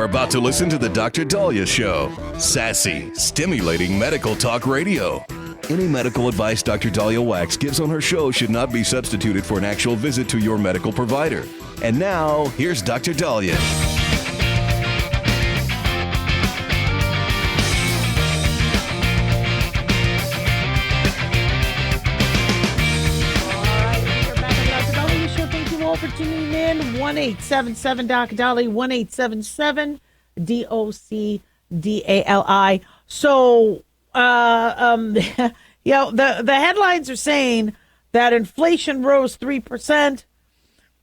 about to listen to the Dr. Daliah Show. Sassy, stimulating medical talk radio. Any medical advice Dr. Daliah Wax gives on her show should not be substituted for an actual visit to your medical provider. And now, here's Dr. Daliah. For tuning in, 1-877-Dr. Daliah, 1-877-DOC-DALI. So, the headlines are saying that inflation rose 3%.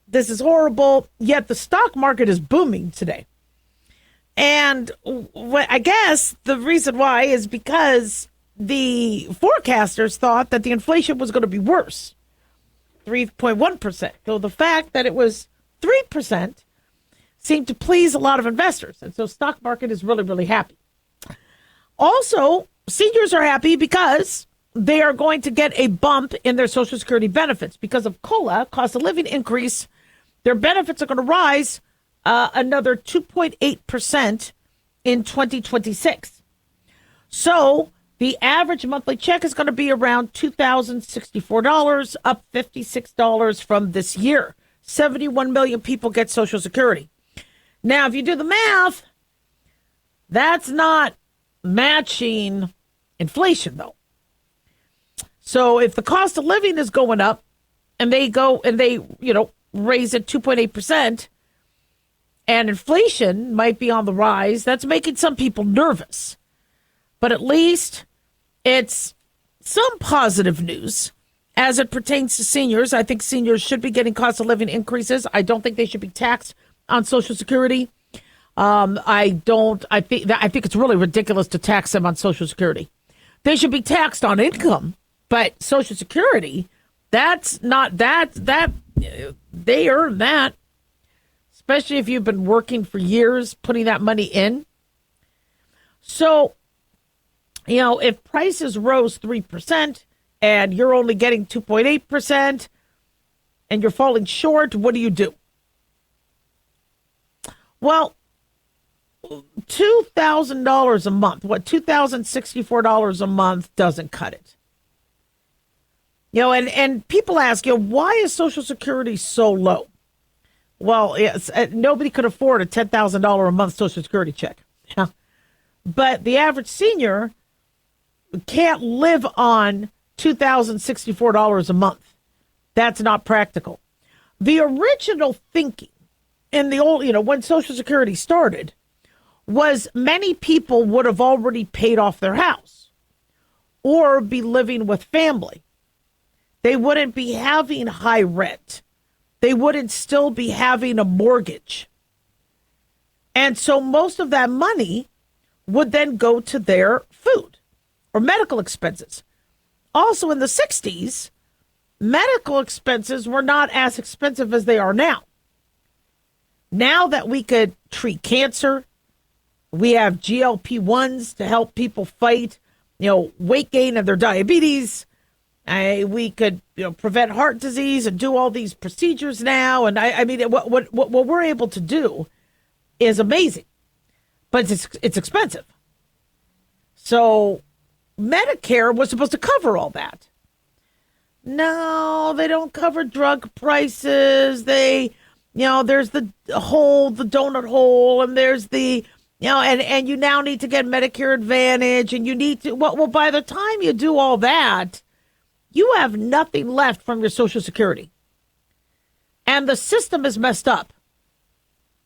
This is horrible, yet the stock market is booming today. And I guess the reason why is because the forecasters thought that the inflation was going to be worse. 3.1%. So the fact that it was 3% seemed to please a lot of investors. And so stock market is really, really happy. Also, seniors are happy because they are going to get a bump in their Social Security benefits. Because of COLA, cost of living increase, their benefits are going to rise another 2.8% in 2026. So the average monthly check is going to be around $2,064, up $56 from this year. 71 million people get Social Security. Now, if you do the math, that's not matching inflation, though. So if the cost of living is going up and they raise it 2.8%, and inflation might be on the rise, that's making some people nervous. But at least it's some positive news as it pertains to seniors. I think seniors should be getting cost of living increases. I don't think they should be taxed on Social Security. I think it's really ridiculous to tax them on Social Security. They should be taxed on income, but Social Security, that's not that they earn that, especially if you've been working for years, putting that money in. So, if prices rose 3% and you're only getting 2.8% and you're falling short, what do you do? Well, $2,000 a month, $2,064 a month doesn't cut it. And people ask, why is Social Security so low? Well, nobody could afford a $10,000 a month Social Security check. But the average senior can't live on $2,064 a month. That's not practical. The original thinking in the old, when Social Security started, was many people would have already paid off their house or be living with family. They wouldn't be having high rent. They wouldn't still be having a mortgage. And so most of that money would then go to their food or medical expenses. Also in the 60s, medical expenses were not as expensive as they are now. Now that we could treat cancer, we have GLP-1s to help people fight, weight gain and their diabetes. We could, prevent heart disease and do all these procedures now. And what we're able to do is amazing, but it's expensive. So Medicare was supposed to cover all that. No, they don't cover drug prices. There's the donut hole, and there's the, and you now need to get Medicare Advantage, and you need to, well, by the time you do all that, you have nothing left from your Social Security. And the system is messed up.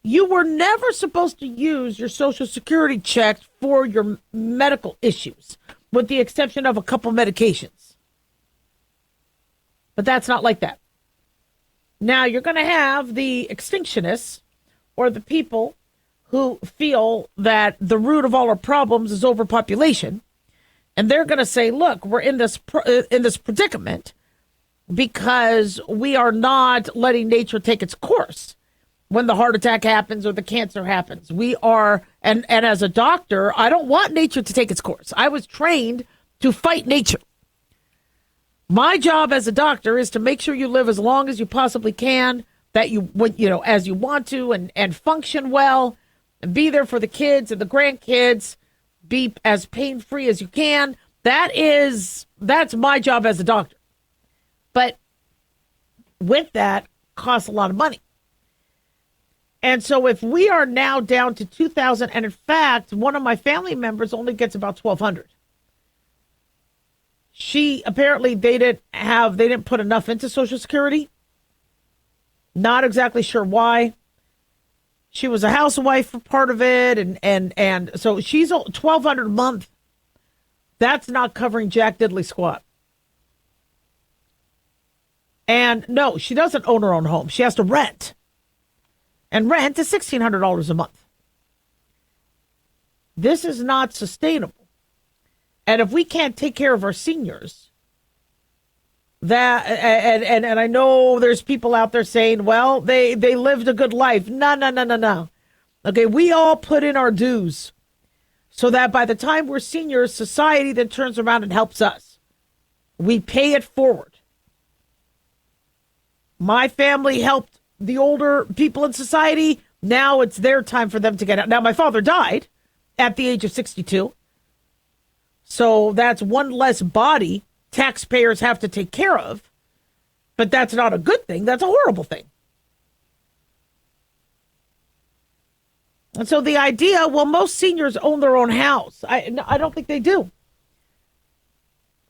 You were never supposed to use your Social Security check for your medical issues, with the exception of a couple medications. But that's not like that. Now you're going to have the extinctionists, or the people who feel that the root of all our problems is overpopulation. And they're going to say, look, we're in this predicament because we are not letting nature take its course. When the heart attack happens or the cancer happens, we are, and as a doctor, I don't want nature to take its course. I was trained to fight nature. My job as a doctor is to make sure you live as long as you possibly can, that as you want to, and function well. and be there for the kids and the grandkids, be as pain-free as you can. That's my job as a doctor. But with that costs a lot of money. And so if we are now down to $2,000, and in fact, one of my family members only gets about $1,200. They didn't put enough into Social Security. Not exactly sure why. She was a housewife for part of it, and so she's $1,200 a month. That's not covering Jack Diddley squat. And no, she doesn't own her own home. She has to rent. And rent is $1,600 a month. This is not sustainable. And if we can't take care of our seniors, and I know there's people out there saying, well, they lived a good life. No. Okay, we all put in our dues so that by the time we're seniors, society then turns around and helps us. We pay it forward. My family helped the older people in society. Now it's their time for them to get out. Now, my father died at the age of 62. So that's one less body taxpayers have to take care of. But that's not a good thing. That's a horrible thing. And so the idea, well, most seniors own their own house. I don't think they do.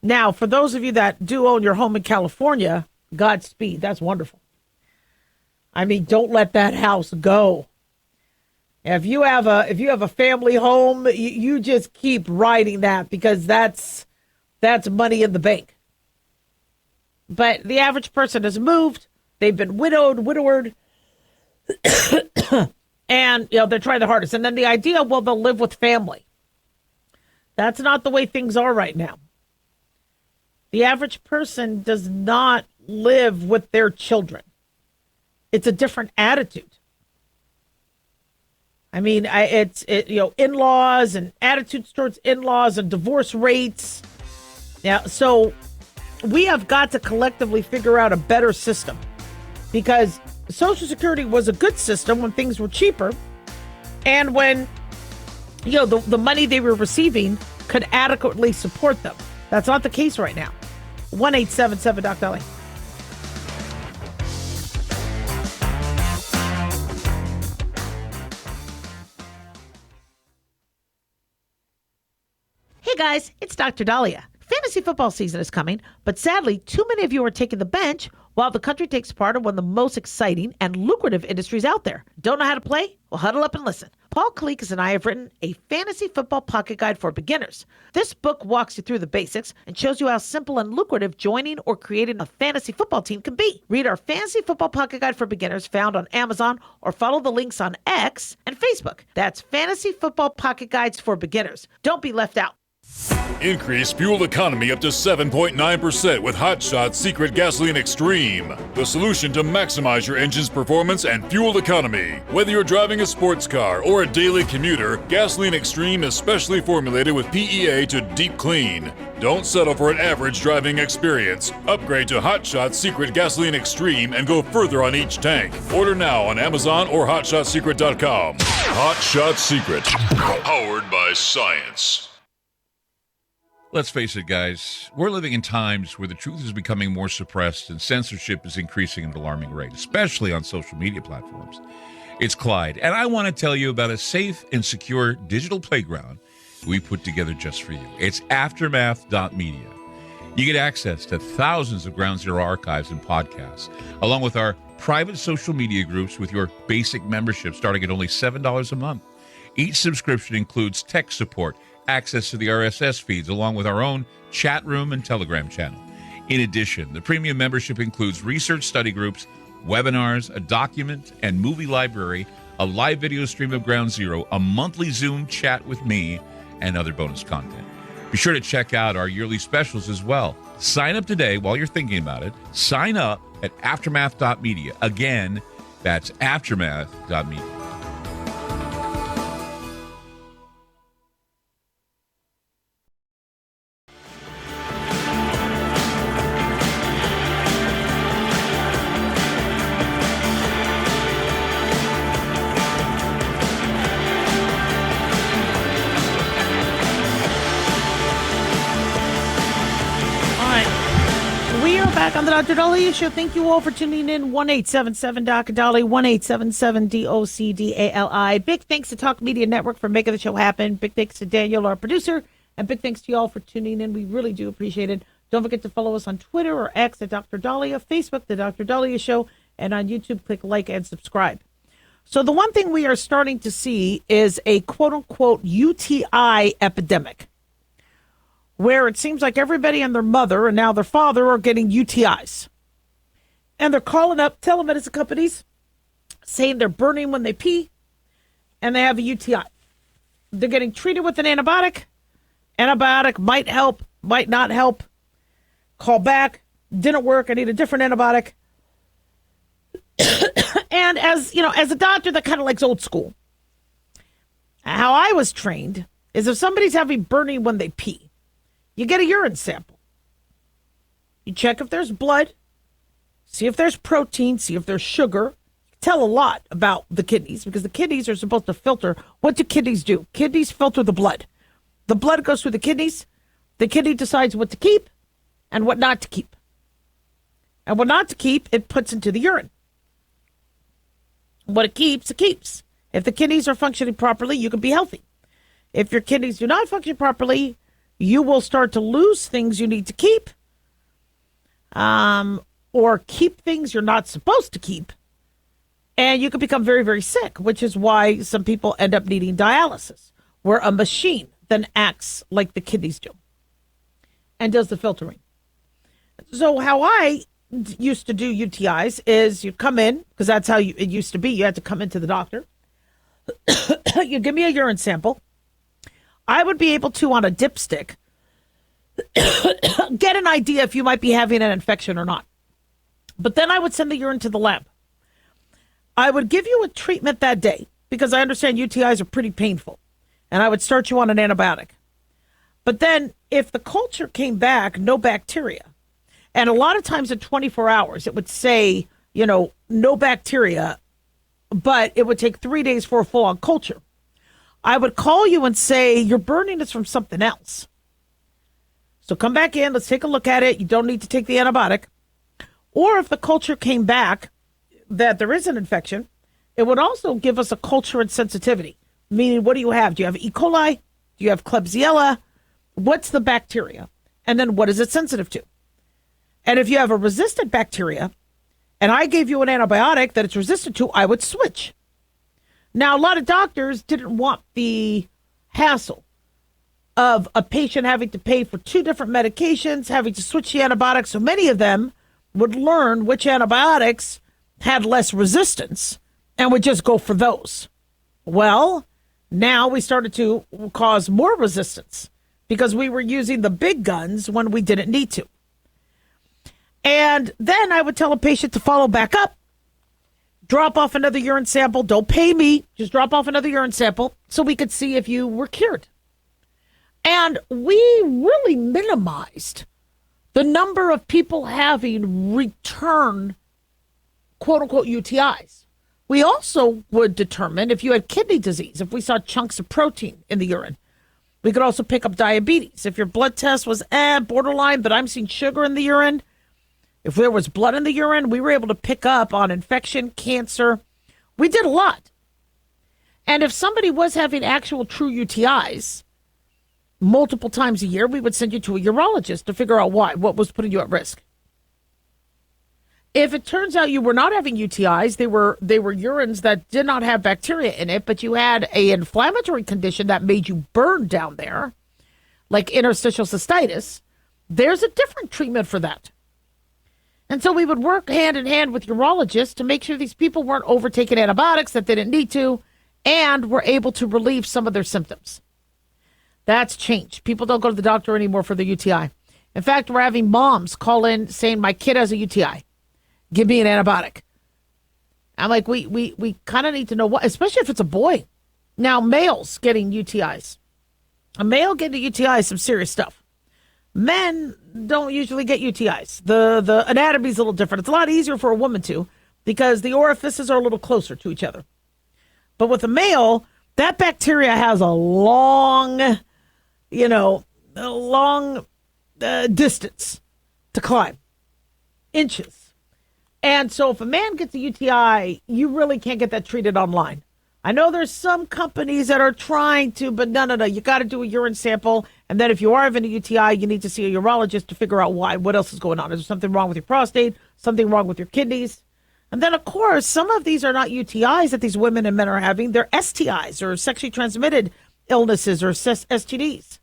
Now, for those of you that do own your home in California, Godspeed. That's wonderful. I mean, don't let that house go. If you have a family home, you just keep riding that, because that's money in the bank. But the average person has moved. They've been widowered, and they're trying their hardest. And then the idea, well, they'll live with family. That's not the way things are right now. The average person does not live with their children. It's a different attitude. I mean, in-laws and attitudes towards in-laws and divorce rates. Yeah, so we have got to collectively figure out a better system, because Social Security was a good system when things were cheaper, and when the money they were receiving could adequately support them. That's not the case right now. 1-877 Doc Daliah. Hey guys, it's Dr. Daliah. Fantasy football season is coming, but sadly, too many of you are taking the bench while the country takes part in one of the most exciting and lucrative industries out there. Don't know how to play? Well, huddle up and listen. Paul Kalikas and I have written a fantasy football pocket guide for beginners. This book walks you through the basics and shows you how simple and lucrative joining or creating a fantasy football team can be. Read our fantasy football pocket guide for beginners found on Amazon, or follow the links on X and Facebook. That's Fantasy Football Pocket Guides for Beginners. Don't be left out. Increase fuel economy up to 7.9% with Hot Shot Secret Gasoline Extreme, the solution to maximize your engine's performance and fuel economy. Whether you're driving a sports car or a daily commuter, Gasoline Extreme is specially formulated with PEA to deep clean. Don't settle for an average driving experience. Upgrade to Hot Shot Secret Gasoline Extreme and go further on each tank. Order now on Amazon or HotShotSecret.com. Hot Shot Secret, powered by science. Let's face it, guys, we're living in times where the truth is becoming more suppressed and censorship is increasing at an alarming rate, especially on social media platforms. It's Clyde, and I want to tell you about a safe and secure digital playground we put together just for you. It's Aftermath.media. You get access to thousands of Ground Zero archives and podcasts, along with our private social media groups with your basic membership starting at only $7 a month. Each subscription includes tech support, access to the RSS feeds, along with our own chat room and Telegram channel. In addition, the premium membership includes research study groups, webinars, a document and movie library, a live video stream of Ground Zero, a monthly Zoom chat with me, and other bonus content. Be sure to check out our yearly specials as well. Sign up today while you're thinking about it. Sign up at Aftermath.media. Again, that's Aftermath.media. back on the Dr. Daliah Show. Thank you all for tuning in. 1-877-Dr. 1-877-DOCDALI. Big thanks to Talk Media Network for making the show happen. Big thanks to Daniel, our producer. And big thanks to you all for tuning in. We really do appreciate it. Don't forget to follow us on Twitter or X at Dr. Daliah, Facebook, The Dr. Daliah Show, and on YouTube, click like and subscribe. So the one thing we are starting to see is a quote-unquote UTI epidemic, where it seems like everybody and their mother and now their father are getting UTIs. And they're calling up telemedicine companies saying they're burning when they pee and they have a UTI. They're getting treated with an antibiotic. Antibiotic might help, might not help. Call back, didn't work, I need a different antibiotic. And as you know, as a doctor that kind of likes old school, how I was trained is if somebody's having burning when they pee, you get a urine sample. You check if there's blood, see if there's protein, see if there's sugar. Tell a lot about the kidneys because the kidneys are supposed to filter. What do kidneys do? Kidneys filter the blood. The blood goes through the kidneys. The kidney decides what to keep and what not to keep. And what not to keep, it puts into the urine. What it keeps, it keeps. If the kidneys are functioning properly, you can be healthy. If your kidneys do not function properly, you will start to lose things you need to keep, or keep things you're not supposed to keep. And you can become very, very sick, which is why some people end up needing dialysis, where a machine then acts like the kidneys do and does the filtering. So how I used to do UTIs is you come in, because that's how it used to be. You had to come into the doctor. You give me a urine sample. I would be able to, on a dipstick, get an idea if you might be having an infection or not. But then I would send the urine to the lab. I would give you a treatment that day because I understand UTIs are pretty painful. And I would start you on an antibiotic. But then if the culture came back, no bacteria, and a lot of times in 24 hours, it would say, you know, no bacteria, but it would take 3 days for a full-on culture. I would call you and say, you're burning this from something else. So come back in, let's take a look at it. You don't need to take the antibiotic. Or if the culture came back that there is an infection, it would also give us a culture and sensitivity. Meaning, what do you have? Do you have E. coli? Do you have Klebsiella? What's the bacteria? And then what is it sensitive to? And if you have a resistant bacteria, and I gave you an antibiotic that it's resistant to, I would switch. Now, a lot of doctors didn't want the hassle of a patient having to pay for 2 different medications, having to switch the antibiotics. So many of them would learn which antibiotics had less resistance and would just go for those. Well, now we started to cause more resistance because we were using the big guns when we didn't need to. And then I would tell a patient to follow back up, drop off another urine sample. Don't pay me. Just drop off another urine sample so we could see if you were cured. And we really minimized the number of people having return, quote unquote, UTIs. We also would determine if you had kidney disease, if we saw chunks of protein in the urine. We could also pick up diabetes. If your blood test was borderline, but I'm seeing sugar in the urine. If there was blood in the urine, we were able to pick up on infection, cancer. We did a lot. And if somebody was having actual true UTIs multiple times a year, we would send you to a urologist to figure out why, what was putting you at risk. If it turns out you were not having UTIs, they were urines that did not have bacteria in it, but you had an inflammatory condition that made you burn down there, like interstitial cystitis, there's a different treatment for that. And so we would work hand in hand with urologists to make sure these people weren't overtaking antibiotics that they didn't need to, and were able to relieve some of their symptoms. That's changed. People don't go to the doctor anymore for the UTI. In fact, we're having moms call in saying, my kid has a UTI. Give me an antibiotic. I'm like, we kind of need to know what, especially if it's a boy. Now, males getting UTIs. A male getting a UTI is some serious stuff. Men don't usually get UTIs. The anatomy is a little different. It's a lot easier for a woman to, because the orifices are a little closer to each other. But with a male, that bacteria has a long distance to climb. inches. And so if a man gets a UTI, you really can't get that treated online. I know there's some companies that are trying to, but no. You got to do a urine sample. And then if you are having a UTI, you need to see a urologist to figure out why. What else is going on? Is there something wrong with your prostate? Something wrong with your kidneys? And then, of course, some of these are not UTIs that these women and men are having. They're STIs, or sexually transmitted illnesses, or STDs.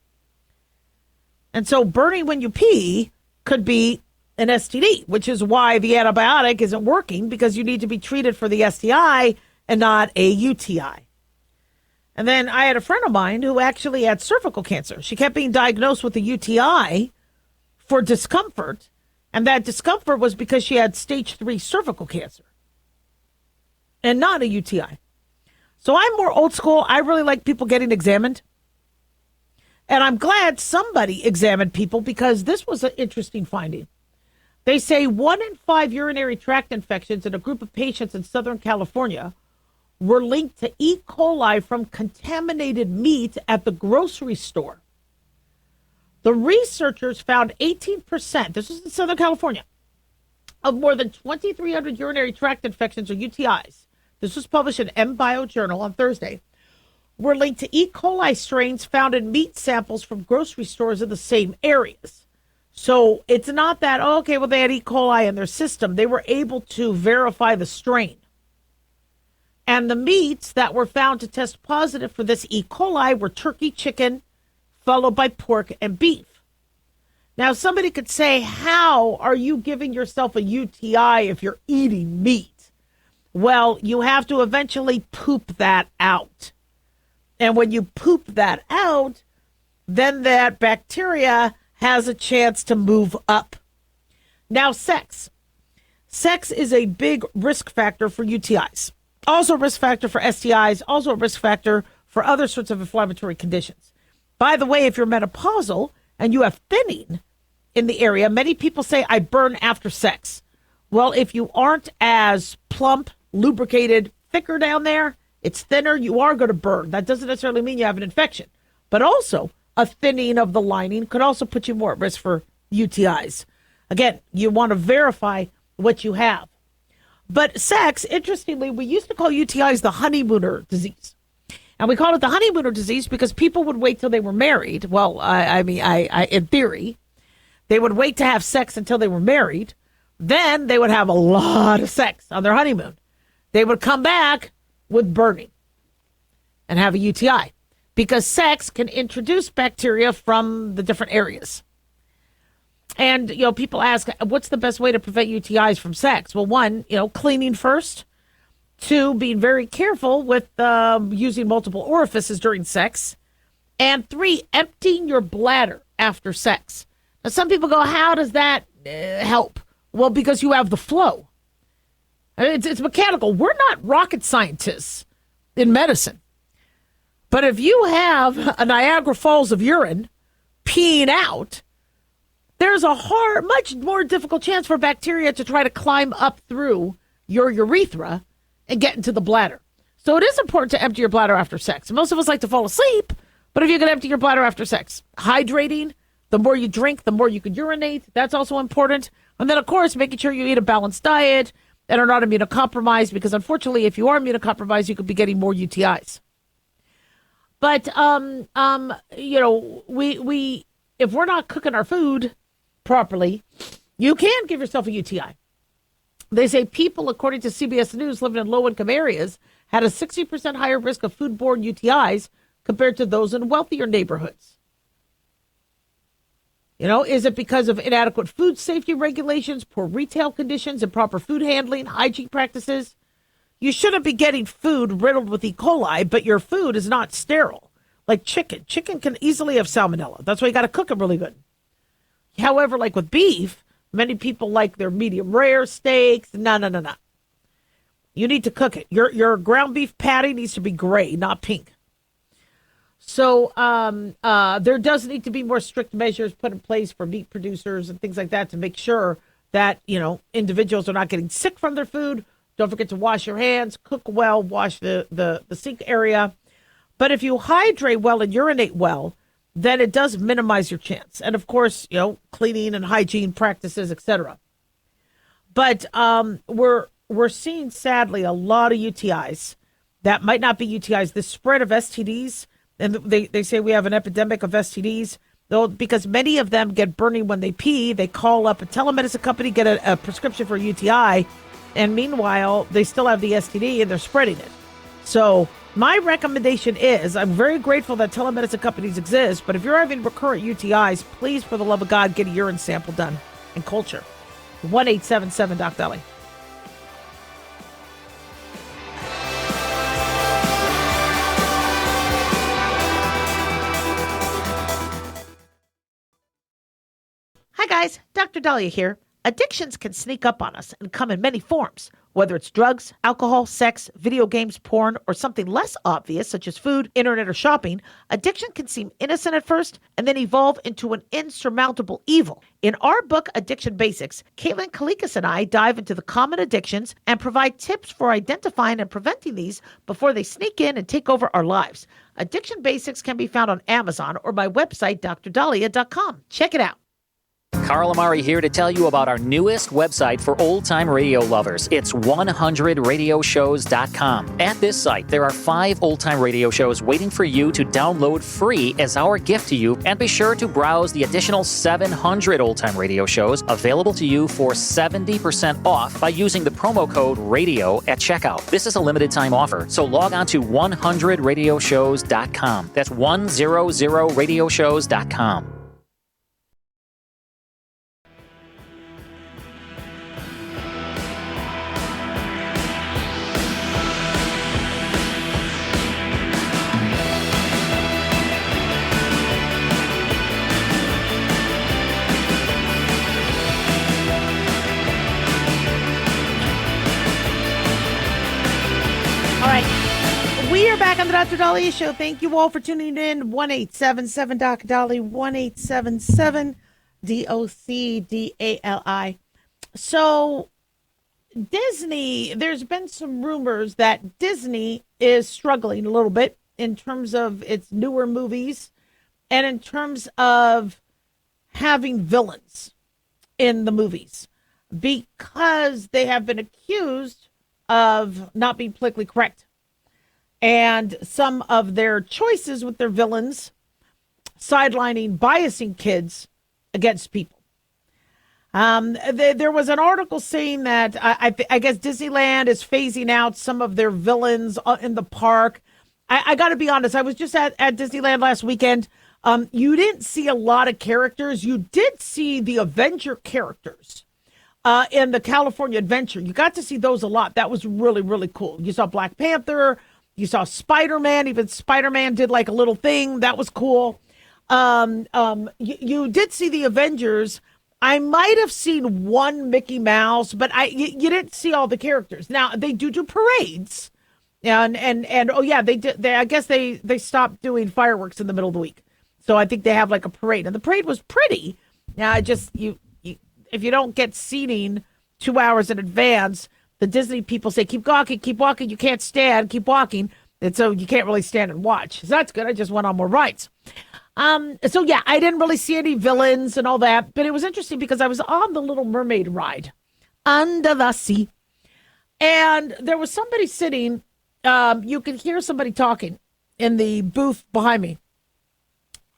And so burning when you pee could be an STD, which is why the antibiotic isn't working, because you need to be treated for the STI and not a UTI. And then I had a friend of mine who actually had cervical cancer. She kept being diagnosed with a UTI for discomfort, and that discomfort was because she had stage 3 cervical cancer and not a UTI. So I'm more old school. I really like people getting examined. And I'm glad somebody examined people, because this was an interesting finding. They say 1 in 5 urinary tract infections in a group of patients in Southern California were linked to E. coli from contaminated meat at the grocery store. The researchers found 18%, this is in Southern California, of more than 2,300 urinary tract infections, or UTIs. This was published in MBio Journal on Thursday, were linked to E. coli strains found in meat samples from grocery stores in the same areas. So it's not that, okay, well, they had E. coli in their system. They were able to verify the strain. And the meats that were found to test positive for this E. coli were turkey, chicken, followed by pork and beef. Now, somebody could say, how are you giving yourself a UTI if you're eating meat? Well, you have to eventually poop that out. And when you poop that out, then that bacteria has a chance to move up. Now, sex. Sex is a big risk factor for UTIs. Also a risk factor for STIs, also a risk factor for other sorts of inflammatory conditions. By the way, if you're menopausal and you have thinning in the area, many people say, I burn after sex. Well, if you aren't as plump, lubricated, thicker down there, it's thinner, you are going to burn. That doesn't necessarily mean you have an infection. But also, a thinning of the lining could also put you more at risk for UTIs. Again, you want to verify what you have. But sex, interestingly, we used to call UTIs the honeymooner disease. And we called it the honeymooner disease because people would wait till they were married. Well, I mean, in theory, they would wait to have sex until they were married. Then they would have a lot of sex on their honeymoon. They would come back with burning and have a UTI, because sex can introduce bacteria from the different areas. And, people ask, what's the best way to prevent UTIs from sex? Well, 1, cleaning first. 2, being very careful with using multiple orifices during sex. And 3, emptying your bladder after sex. Now, some people go, how does that help? Well, because you have the flow. It's mechanical. We're not rocket scientists in medicine. But if you have a Niagara Falls of urine peeing out, there's a much more difficult chance for bacteria to try to climb up through your urethra and get into the bladder. So it is important to empty your bladder after sex. Most of us like to fall asleep, but if you can empty your bladder after sex, hydrating, the more you drink, the more you can urinate. That's also important. And then, of course, making sure you eat a balanced diet and are not immunocompromised, because unfortunately, if you are immunocompromised, you could be getting more UTIs. But, we if we're not cooking our food properly, you can give yourself a UTI. They say people, according to CBS News, living in low-income areas had a 60% higher risk of foodborne UTIs compared to those in wealthier neighborhoods. Is it because of inadequate food safety regulations, poor retail conditions, improper food handling, hygiene practices? You shouldn't be getting food riddled with E. coli, but your food is not sterile. Like chicken. Chicken can easily have salmonella. That's why you got to cook it really good. However, like with beef, many people like their medium rare steaks. No. You need to cook it. Your ground beef patty needs to be gray, not pink. So there does need to be more strict measures put in place for meat producers and things like that to make sure that, individuals are not getting sick from their food. Don't forget to wash your hands, cook well, wash the sink area. But if you hydrate well and urinate well, then it does minimize your chance. And of course, cleaning and hygiene practices, etc. But we're seeing, sadly, a lot of UTIs that might not be UTIs. The spread of STDs, and they say we have an epidemic of STDs, though, because many of them get burning when they pee. They call up a telemedicine company, get a prescription for UTI, and meanwhile, they still have the STD and they're spreading it. So my recommendation is, I'm very grateful that telemedicine companies exist, but if you're having recurrent UTIs, please, for the love of God, get a urine sample done and culture. 1-877-DOC-DALI. Hi guys, Dr. Daliah here. Addictions can sneak up on us and come in many forms. Whether it's drugs, alcohol, sex, video games, porn, or something less obvious such as food, internet, or shopping, addiction can seem innocent at first and then evolve into an insurmountable evil. In our book, Addiction Basics, Caitlin Kalikas and I dive into the common addictions and provide tips for identifying and preventing these before they sneak in and take over our lives. Addiction Basics can be found on Amazon or my website, drdaliah.com. Check it out. Carl Amari here to tell you about our newest website for old-time radio lovers. It's 100radioshows.com. At this site, there are 5 old-time radio shows waiting for you to download free as our gift to you, and be sure to browse the additional 700 old-time radio shows available to you for 70% off by using the promo code RADIO at checkout. This is a limited-time offer, so log on to 100radioshows.com. That's 100radioshows.com. We are back on the Dr. Daliah Show. Thank you all for tuning in. 1-877-DOC-DALI, 1-877-DOC-DALI. So Disney, there's been some rumors that Disney is struggling a little bit in terms of its newer movies and in terms of having villains in the movies, because they have been accused of not being politically correct. And some of their choices with their villains sidelining, biasing kids against people. There was an article saying that I guess Disneyland is phasing out some of their villains in the park. I got to be honest. I was just at Disneyland last weekend. You didn't see a lot of characters. You did see the Avenger characters in the California Adventure. You got to see those a lot. That was really, really cool. You saw Black Panther. You saw Spider-Man. Even Spider-Man did like a little thing. That was cool. You did see the Avengers. I might have seen one Mickey Mouse, but you didn't see all the characters. Now, they do parades. And oh, yeah, they did. I guess they stopped doing fireworks in the middle of the week. So I think they have like a parade. And the parade was pretty. Now, if you don't get seating 2 hours in advance, the Disney people say, keep walking, you can't stand, keep walking. And so you can't really stand and watch. So that's good. I just went on more rides. So yeah, I didn't really see any villains and all that, but it was interesting because I was on the Little Mermaid ride under the sea. And there was somebody sitting, you could hear somebody talking in the booth behind me.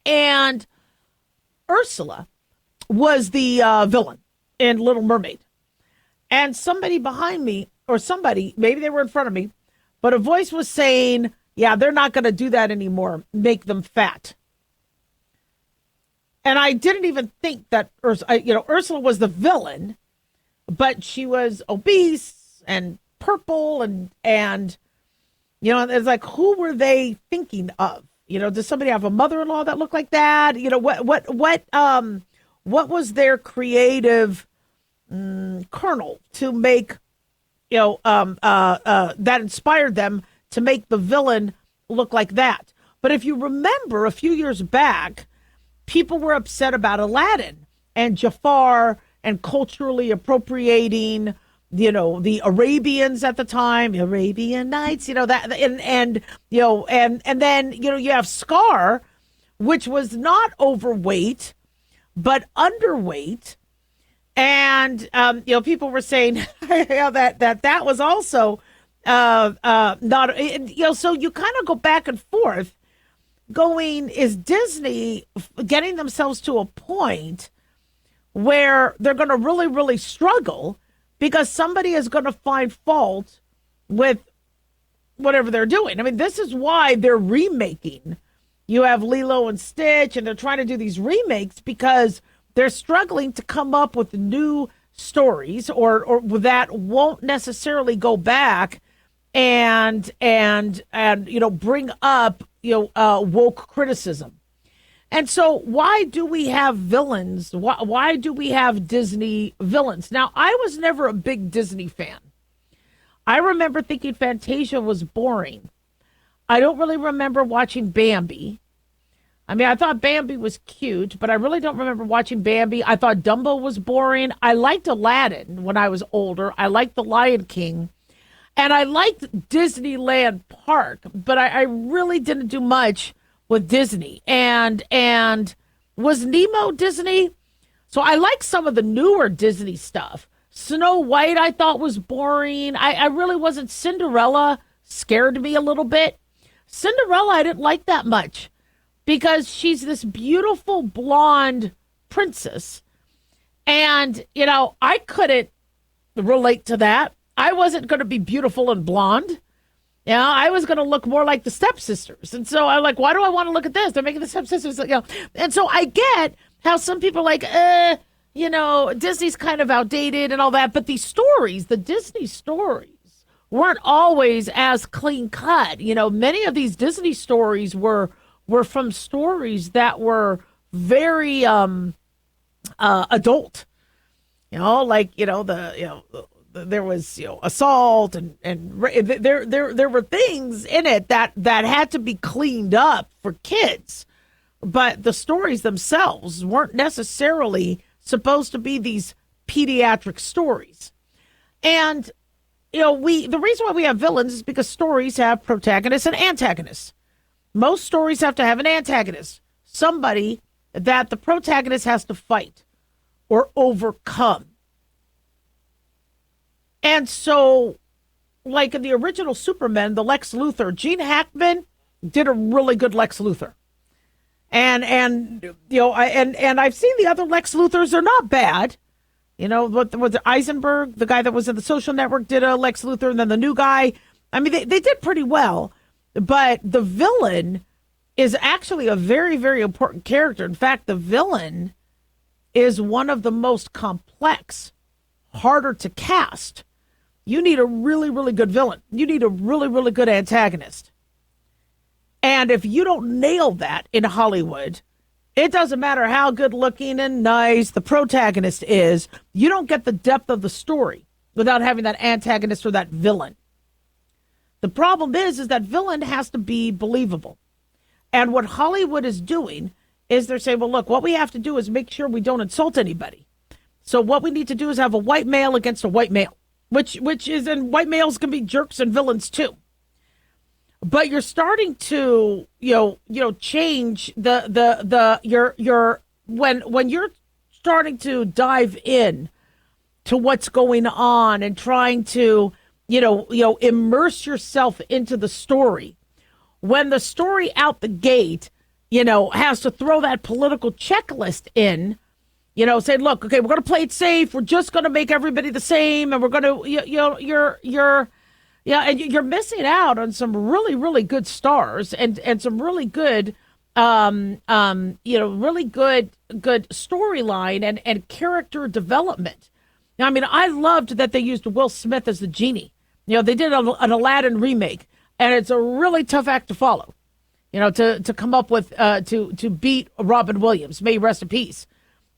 And Ursula was the villain in Little Mermaid. And somebody behind me, or somebody, maybe they were in front of me, but a voice was saying, yeah, they're not going to do that anymore. Make them fat. And I didn't even think that Ursula was the villain, but she was obese and purple and it's like, who were they thinking of? Does somebody have a mother-in-law that looked like that? What was their creative kernel to make, that inspired them to make the villain look like that? But if you remember a few years back, people were upset about Aladdin and Jafar and culturally appropriating, the Arabians at the time, the Arabian Nights, that, and then, you have Scar, which was not overweight, but underweight. And people were saying that was also not. So you kind of go back and forth, going, is Disney getting themselves to a point where they're going to really, really struggle because somebody is going to find fault with whatever they're doing? I mean, this is why they're remaking. You have Lilo and Stitch, and they're trying to do these remakes because they're struggling to come up with new stories or that won't necessarily go back and bring up woke criticism. And so why do we have villains? Why do we have Disney villains? Now, I was never a big Disney fan. I remember thinking Fantasia was boring. I don't really remember watching Bambi. I mean, I thought Bambi was cute, but I really don't remember watching Bambi. I thought Dumbo was boring. I liked Aladdin when I was older. I liked The Lion King. And I liked Disneyland Park, but I really didn't do much with Disney. And was Nemo Disney? So I like some of the newer Disney stuff. Snow White I thought was boring. I really wasn't. Cinderella scared me a little bit. Cinderella I didn't like that much because she's this beautiful blonde princess. And, I couldn't relate to that. I wasn't going to be beautiful and blonde. I was going to look more like the stepsisters. And so I'm like, why do I want to look at this? They're making the stepsisters, And so I get how some people are like, Disney's kind of outdated and all that. But these stories, the Disney stories, weren't always as clean cut. Many of these Disney stories were from stories that were very adult. There was assault and there were things in it that had to be cleaned up for kids, but the stories themselves weren't necessarily supposed to be these pediatric stories. And the reason why we have villains is because stories have protagonists and antagonists. Most stories have to have an antagonist, somebody that the protagonist has to fight or overcome. And so, like in the original Superman, the Lex Luthor, Gene Hackman did a really good Lex Luthor. And I've seen the other Lex Luthors, they're not bad. What was Eisenberg, the guy that was in The Social Network, did a Lex Luthor, and then the new guy. I mean, they did pretty well. But the villain is actually a very, very important character. In fact, the villain is one of the most complex, harder to cast. You need a really, really good villain. You need a really, really good antagonist. And if you don't nail that in Hollywood, it doesn't matter how good looking and nice the protagonist is, you don't get the depth of the story without having that antagonist or that villain. The problem is that villain has to be believable. And what Hollywood is doing is they're saying, well, look, what we have to do is make sure we don't insult anybody. So what we need to do is have a white male against a white male, which is, and white males can be jerks and villains too. But you're starting to, change when you're starting to dive in to what's going on and trying to, immerse yourself into the story. When the story out the gate, has to throw that political checklist in, say, look, okay, we're going to play it safe. We're just going to make everybody the same. And we're going to, you're missing out on some really, really good stars and some really good, really good storyline and character development. Now, I mean, I loved that they used Will Smith as the genie. They did an Aladdin remake, and it's a really tough act to follow. To come up with to beat Robin Williams, may he rest in peace.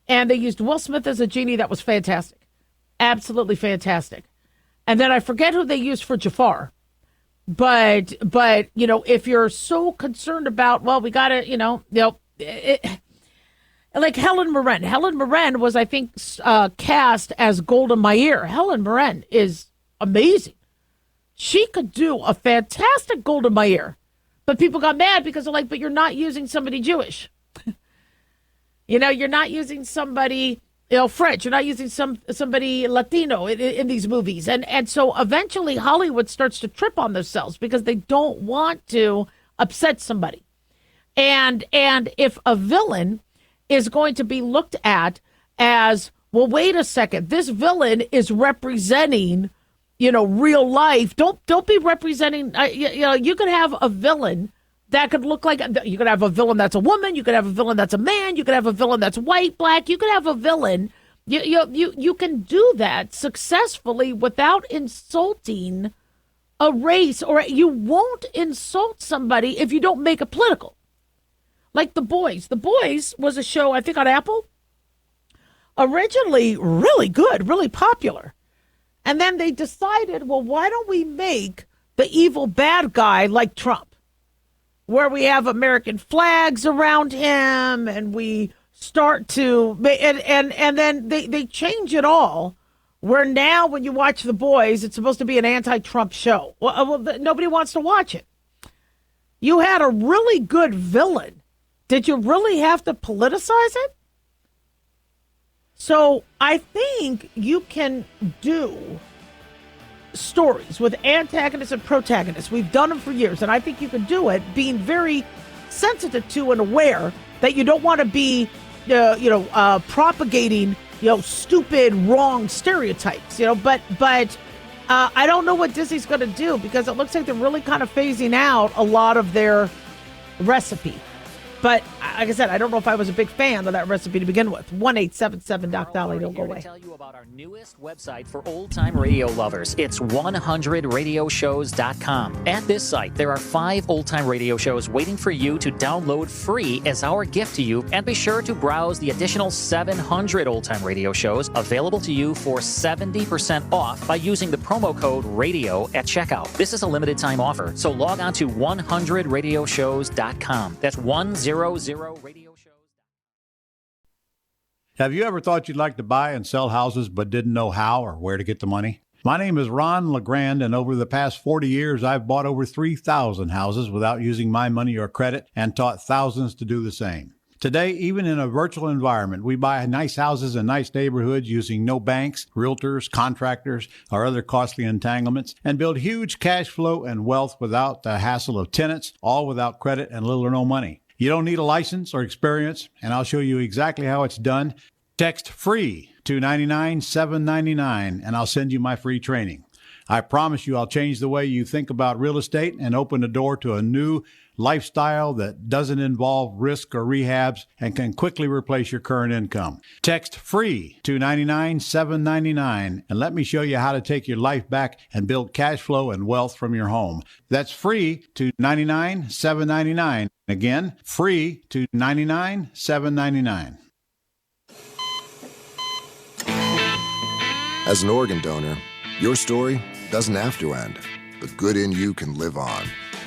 And they used Will Smith as a genie. That was fantastic, absolutely fantastic. And then I forget who they used for Jafar, but if you're so concerned about, well, we got to, like Helen Mirren. Helen Mirren was, I think, cast as Golda Meir. Helen Mirren is amazing. She could do a fantastic Golda Meir. But people got mad because they're like, but you're not using somebody Jewish. You're not using somebody French. You're not using somebody Latino in these movies. And so eventually Hollywood starts to trip on themselves because they don't want to upset somebody. And if a villain is going to be looked at as, well, wait a second, this villain is representing, real life. Don't be representing, you could have a villain that could look like, you could have a villain that's a woman, you could have a villain that's a man, you could have a villain that's white, black, you could have a villain. You can do that successfully without insulting a race, or you won't insult somebody if you don't make it political. Like The Boys. The Boys was a show, I think, on Apple. Originally really good, really popular. And then they decided, well, why don't we make the evil bad guy like Trump? Where we have American flags around him, and we start to, and then they change it all, where now when you watch The Boys, it's supposed to be an anti-Trump show. Well, nobody wants to watch it. You had a really good villain. Did you really have to politicize it? So I think you can do stories with antagonists and protagonists. We've done them for years, and I think you can do it being very sensitive to and aware that you don't want to be, propagating, stupid, wrong stereotypes, but I don't know what Disney's going to do, because it looks like they're really kind of phasing out a lot of their recipe. But like I said, I don't know if I was a big fan of that recipe to begin with. 1-877 Doc Daliah, don't go away. To tell you about our newest website for old-time radio lovers. It's 100radioshows.com. At this site, there are 5 old-time radio shows waiting for you to download free as our gift to you. And be sure to browse the additional 700 old-time radio shows available to you for 70% off by using the promo code RADIO at checkout. This is a limited-time offer, so log on to 100radioshows.com. That's 100 radio shows. Have you ever thought you'd like to buy and sell houses but didn't know how or where to get the money? My name is Ron LeGrand, and over the past 40 years, I've bought over 3,000 houses without using my money or credit, and taught thousands to do the same. Today, even in a virtual environment, we buy nice houses in nice neighborhoods using no banks, realtors, contractors, or other costly entanglements, and build huge cash flow and wealth without the hassle of tenants, all without credit and little or no money. You don't need a license or experience, and I'll show you exactly how it's done. Text FREE to 99799, and I'll send you my free training. I promise you I'll change the way you think about real estate and open the door to a new lifestyle that doesn't involve risk or rehabs and can quickly replace your current income. Text FREE to 99799 and let me show you how to take your life back and build cash flow and wealth from your home. That's FREE to 99799. Again, FREE to 99799. As an organ donor, your story doesn't have to end. The good in you can live on.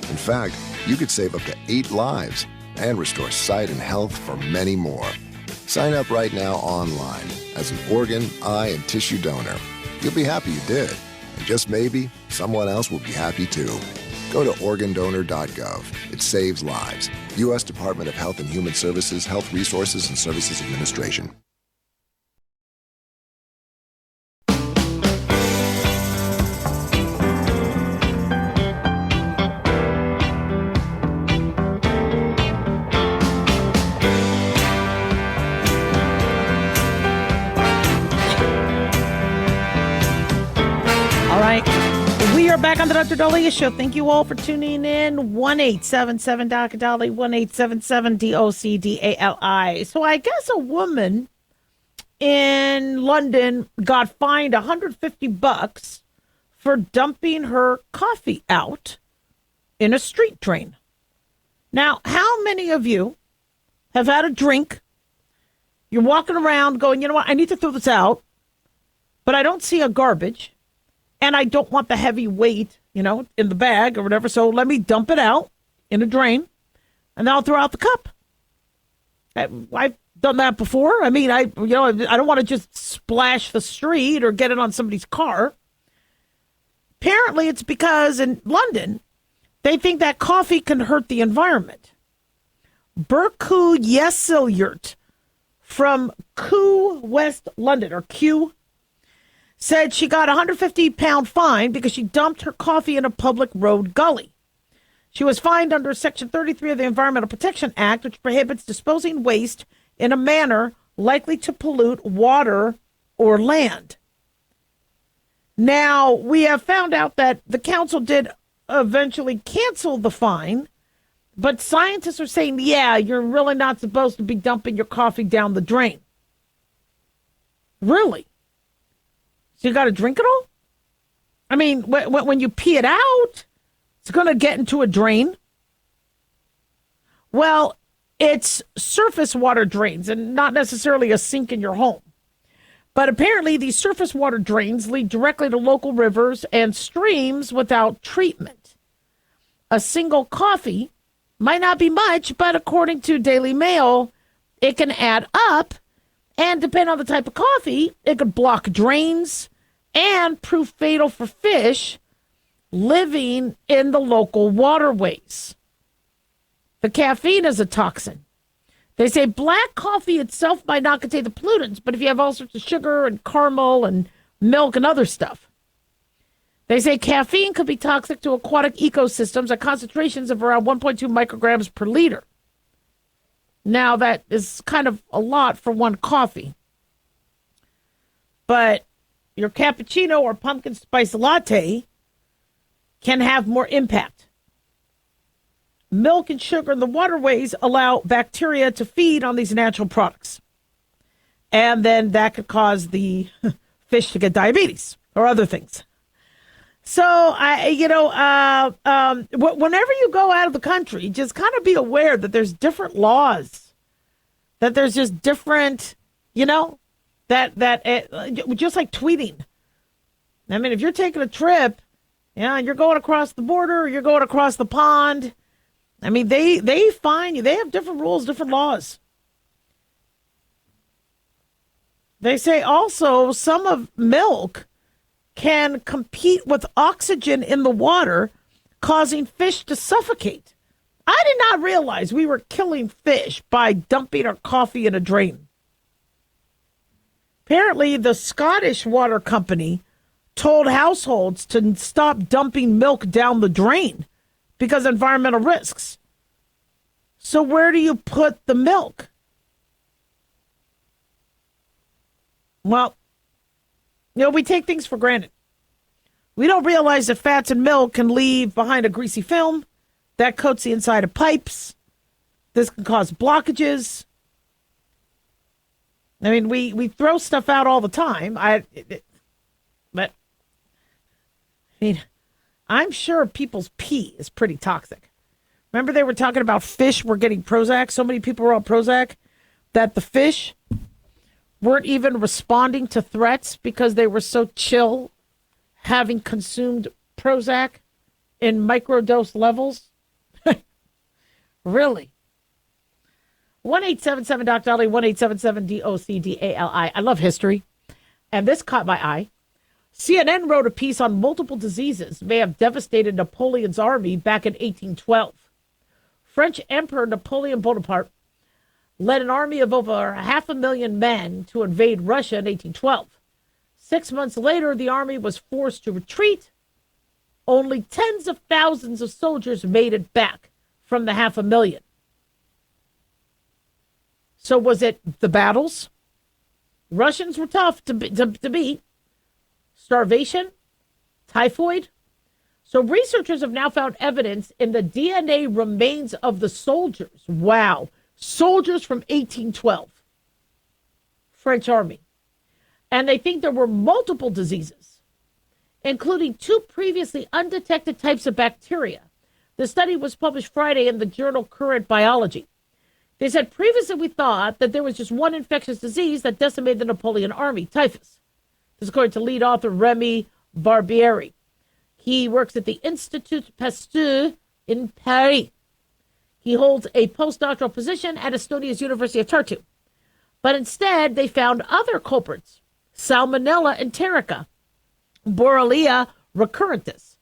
In fact, you could save up to 8 lives and restore sight and health for many more. Sign up right now online as an organ, eye, and tissue donor. You'll be happy you did. And just maybe, someone else will be happy too. Go to organdonor.gov. It saves lives. U.S. Department of Health and Human Services, Health Resources and Services Administration. Back on the Dr. Daliah Show. Thank you all for tuning in. 1-877 Dr. Daliah, 1-877 DOCDALI. So I guess a woman in London got fined $150 for dumping her coffee out in a street drain. Now, how many of you have had a drink? You're walking around going, you know what, I need to throw this out, but I don't see a garbage. And I don't want the heavy weight, in the bag or whatever. So let me dump it out in a drain, and then I'll throw out the cup. I've done that before. I mean, I don't want to just splash the street or get it on somebody's car. Apparently, it's because in London, they think that coffee can hurt the environment. Berku Yesilyurt from Kew, West London, or Kew, said she got a 150-pound fine because she dumped her coffee in a public road gully. She was fined under Section 33 of the Environmental Protection Act, which prohibits disposing waste in a manner likely to pollute water or land. Now, we have found out that the council did eventually cancel the fine, but scientists are saying, yeah, you're really not supposed to be dumping your coffee down the drain. Really? So you got to drink it all? I mean, when you pee it out, it's going to get into a drain. Well, it's surface water drains and not necessarily a sink in your home. But apparently these surface water drains lead directly to local rivers and streams without treatment. A single coffee might not be much, but according to Daily Mail, it can add up. And depending on the type of coffee, it could block drains and prove fatal for fish living in the local waterways. The caffeine is a toxin. They say black coffee itself might not contain the pollutants, but if you have all sorts of sugar and caramel and milk and other stuff. They say caffeine could be toxic to aquatic ecosystems at concentrations of around 1.2 micrograms per liter. Now, that is kind of a lot for one coffee. But your cappuccino or pumpkin spice latte can have more impact. Milk and sugar in the waterways allow bacteria to feed on these natural products. And then that could cause the fish to get diabetes or other things. So, whenever you go out of the country, just kind of be aware that there's different laws, that there's just different, just like tweeting. I mean, if you're taking a trip, and you're going across the border, or you're going across the pond, I mean, they fine you. They have different rules, different laws. They say also some of milk can compete with oxygen in the water, causing fish to suffocate. I did not realize we were killing fish by dumping our coffee in a drain. Apparently, the Scottish Water Company told households to stop dumping milk down the drain because of environmental risks. So where do you put the milk? Well, we take things for granted. We don't realize that fats in milk can leave behind a greasy film that coats the inside of pipes. This can cause blockages. I mean, we throw stuff out all the time. I'm sure people's pee is pretty toxic. Remember they were talking about fish were getting Prozac? So many people were on Prozac that the fish weren't even responding to threats because they were so chill, having consumed Prozac in microdose levels. Really? 1-877-DOC-DALI, 1-877-DOC-DALI. I love history, and this caught my eye. CNN wrote a piece on multiple diseases may have devastated Napoleon's army back in 1812. French Emperor Napoleon Bonaparte led an army of over 500,000 men to invade Russia in 1812. 6 months later, the army was forced to retreat. Only tens of thousands of soldiers made it back from the 500,000. So was it the battles? Russians were tough to beat. Starvation? Typhoid? So researchers have now found evidence in the DNA remains of the soldiers. Wow. Soldiers from 1812. French army. And they think there were multiple diseases, including 2 previously undetected types of bacteria. The study was published Friday in the journal Current Biology. They said previously we thought that there was just one infectious disease that decimated the Napoleon army, typhus. This is according to lead author Remy Barbieri. He works at the Institut Pasteur in Paris. He holds a postdoctoral position at Estonia's University of Tartu. But instead, they found other culprits, Salmonella enterica, Borrelia recurrentis.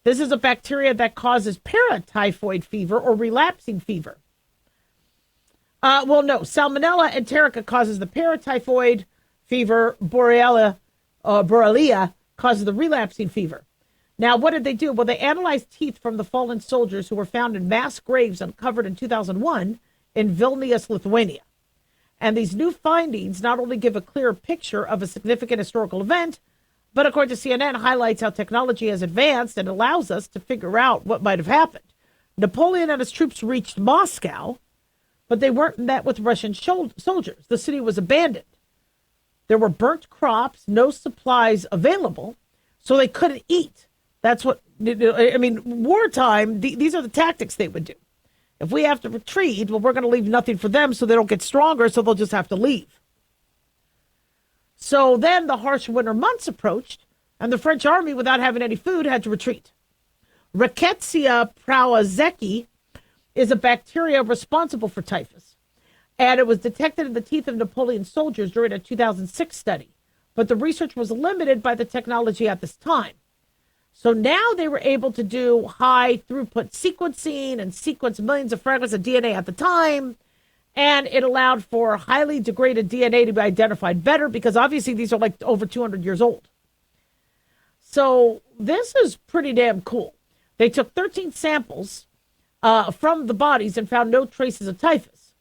This is a bacteria that causes paratyphoid fever or relapsing fever. Well, no. Salmonella enterica causes the paratyphoid fever. Borrelia causes the relapsing fever. Now, what did they do? Well, they analyzed teeth from the fallen soldiers who were found in mass graves uncovered in 2001 in Vilnius, Lithuania. And these new findings not only give a clear picture of a significant historical event, but according to CNN, highlights how technology has advanced and allows us to figure out what might have happened. Napoleon and his troops reached Moscow, but they weren't met with Russian soldiers. The city was abandoned. There were burnt crops, no supplies available, so they couldn't eat. That's what, I mean, wartime, these are the tactics they would do. If we have to retreat, well, we're going to leave nothing for them so they don't get stronger, so they'll just have to leave. So then the harsh winter months approached, and the French army, without having any food, had to retreat. Rickettsia prowazekii is a bacteria responsible for typhus, and it was detected in the teeth of Napoleon's soldiers during a 2006 study. But the research was limited by the technology at this time. So now they were able to do high throughput sequencing and sequence millions of fragments of DNA at the time. And it allowed for highly degraded DNA to be identified better because obviously these are like over 200 years old. So this is pretty damn cool. They took 13 samples from the bodies and found no traces of typhus.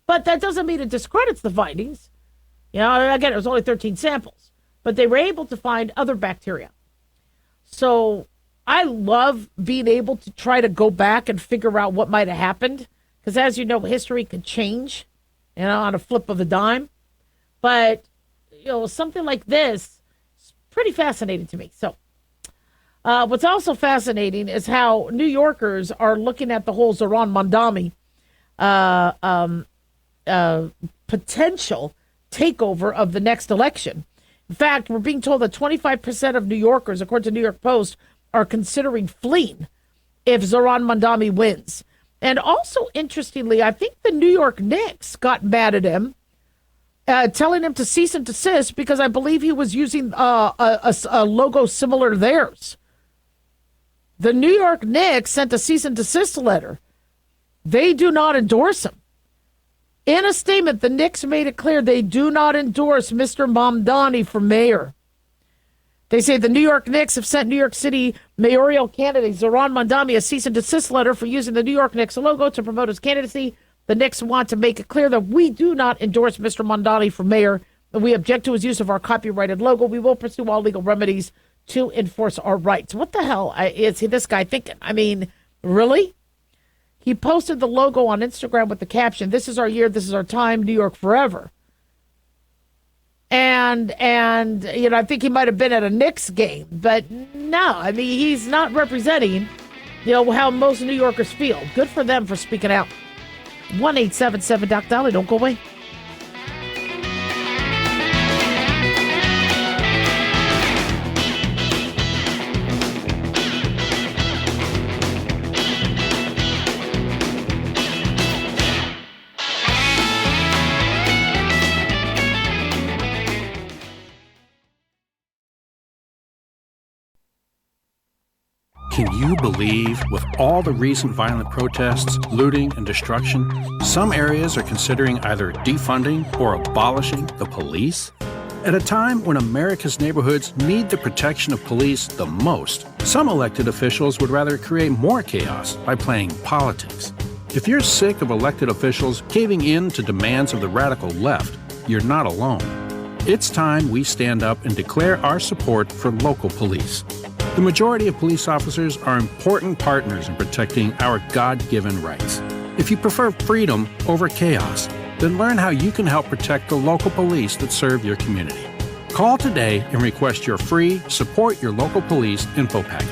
But that doesn't mean it discredits the findings. You know, again, it was only 13 samples. But they were able to find other bacteria. So I love being able to try to go back and figure out what might have happened. Because as you know, history could change, you know, on a flip of a dime. But, you know, something like this is pretty fascinating to me. So what's also fascinating is how New Yorkers are looking at the whole Zohran Mamdani potential takeover of the next election. In fact, we're being told that 25% of New Yorkers, according to New York Post, are considering fleeing if Zohran Mamdani wins. And also, interestingly, I think the New York Knicks got mad at him, telling him to cease and desist because I believe he was using a logo similar to theirs. The New York Knicks sent a cease and desist letter. They do not endorse him. In a statement, the Knicks made it clear they do not endorse Mr. Mamdani for mayor. They say the New York Knicks have sent New York City mayoral candidate Zohran Mamdani a cease and desist letter for using the New York Knicks logo to promote his candidacy. The Knicks want to make it clear that we do not endorse Mr. Mamdani for mayor, and we object to his use of our copyrighted logo. We will pursue all legal remedies to enforce our rights. What the hell is this guy thinking? I mean, really? He posted the logo on Instagram with the caption, "This is our year, this is our time, New York forever." And you know, I think he might have been at a Knicks game, but no, I mean, he's not representing, you know, how most New Yorkers feel. Good for them for speaking out. 1-877-DOC-DALIAH. Don't go away. Can you believe, with all the recent violent protests, looting, and destruction, some areas are considering either defunding or abolishing the police? At a time when America's neighborhoods need the protection of police the most, some elected officials would rather create more chaos by playing politics. If you're sick of elected officials caving in to demands of the radical left, you're not alone. It's time we stand up and declare our support for local police. The majority of police officers are important partners in protecting our God-given rights. If you prefer freedom over chaos, then learn how you can help protect the local police that serve your community. Call today and request your free Support Your Local Police info packet.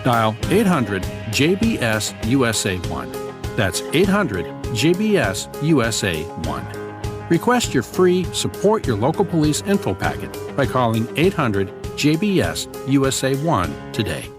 Dial 800-JBS-USA-1. That's 800-JBS-USA-1. Request your free Support Your Local Police info packet by calling 800-JBS-USA-1 today.